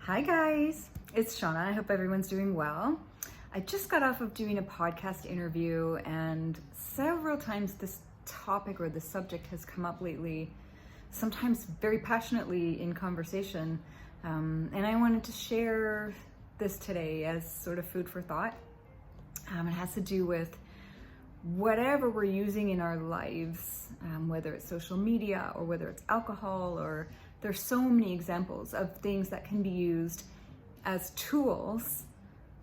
Hi guys, it's Shauna. I hope everyone's doing well. I just got off of doing a podcast interview, and several times this topic or the subject has come up lately, sometimes very passionately in conversation. And I wanted to share this today as sort of food for thought. It has to do with whatever we're using in our lives, whether it's social media or whether it's alcohol, or there's so many examples of things that can be used as tools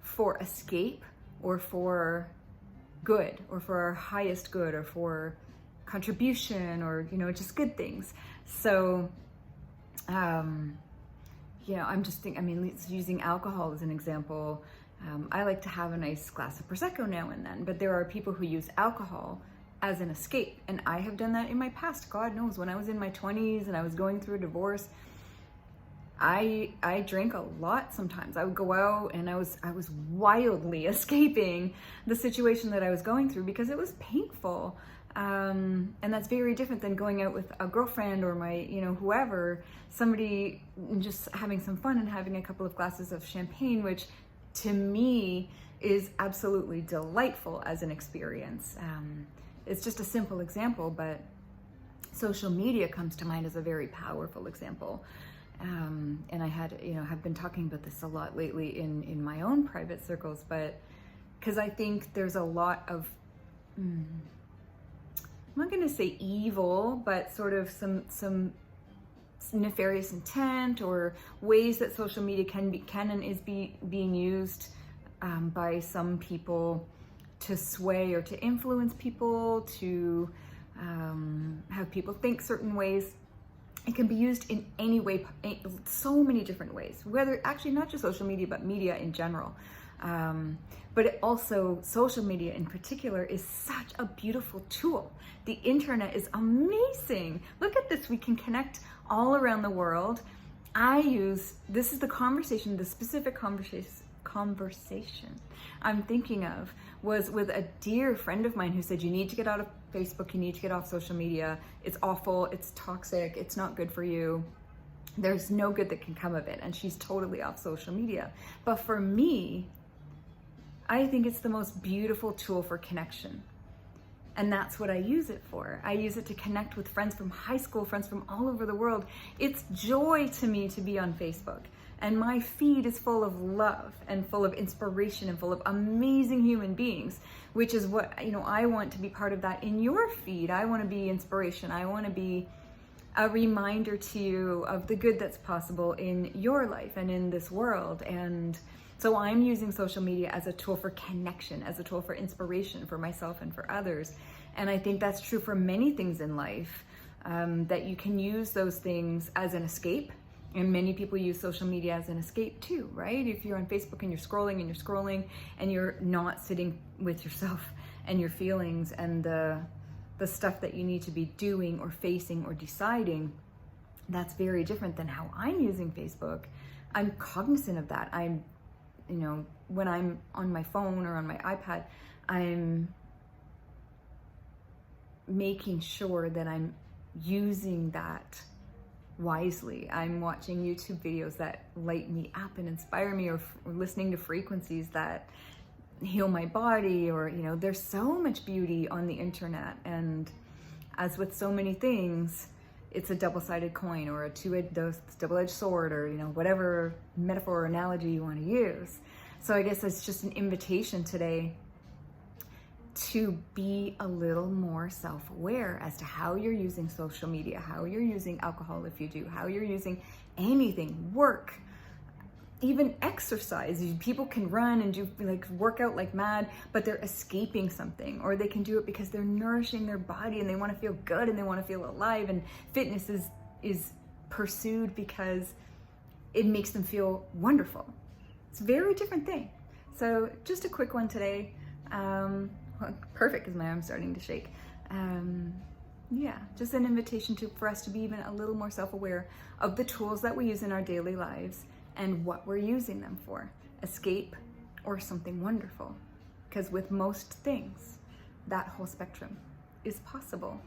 for escape or for good or for our highest good or for contribution or, just good things. So, I'm just thinking, using alcohol as an example. I like to have a nice glass of Prosecco now and then, but there are people who use alcohol as an escape. And I have done that in my past. God knows, when I was in my 20s and I was going through a divorce, I drank a lot sometimes. I would go out and I was wildly escaping the situation that I was going through because it was painful. And that's very different than going out with a girlfriend or my, whoever, somebody, just having some fun and having a couple of glasses of champagne, which to me is absolutely delightful as an experience. It's just a simple example, but social media comes to mind as a very powerful example. And I have been talking about this a lot lately in my own private circles, but because I think there's a lot of, I'm not going to say evil, but sort of some nefarious intent or ways that social media can and is being used by some people to sway or to influence people, to have people think certain ways. It can be used in any way, so many different ways, whether actually not just social media, but media in general. But it also, social media in particular, is such a beautiful tool. The internet is amazing. Look at this, we can connect all around the world. This is the specific conversation I'm thinking of was with a dear friend of mine who said, you need to get out of Facebook, you need to get off social media. It's awful, it's toxic, it's not good for you. There's no good that can come of it. And she's totally off social media. But for me, I think it's the most beautiful tool for connection. And that's what I use it for. I use it to connect with friends from high school, friends from all over the world. It's joy to me to be on Facebook. And my feed is full of love and full of inspiration and full of amazing human beings, which is what, I want to be part of that in your feed. I want to be inspiration. I want to be a reminder to you of the good that's possible in your life and in this world. And so I'm using social media as a tool for connection, as a tool for inspiration for myself and for others. And I think that's true for many things in life, that you can use those things as an escape. And many people use social media as an escape too, right? If you're on Facebook and you're scrolling and you're not sitting with yourself and your feelings and the stuff that you need to be doing or facing or deciding, that's very different than how I'm using Facebook. I'm cognizant of that. When I'm on my phone or on my iPad, I'm making sure that I'm using that wisely. I'm watching YouTube videos that light me up and inspire me, or listening to frequencies that heal my body, or, there's so much beauty on the internet. And as with so many things, it's a double-sided coin or a double-edged sword, or, whatever metaphor or analogy you want to use. So I guess it's just an invitation today to be a little more self-aware as to how you're using social media, how you're using alcohol if you do, how you're using anything, work, even exercise. People can run and do work out like mad, but they're escaping something, or they can do it because they're nourishing their body and they want to feel good and they want to feel alive. And fitness is pursued because it makes them feel wonderful. It's a very different thing. So just a quick one today. Perfect, because my arm's starting to shake. Just an invitation for us to be even a little more self-aware of the tools that we use in our daily lives and what we're using them for, escape or something wonderful. Because with most things, that whole spectrum is possible.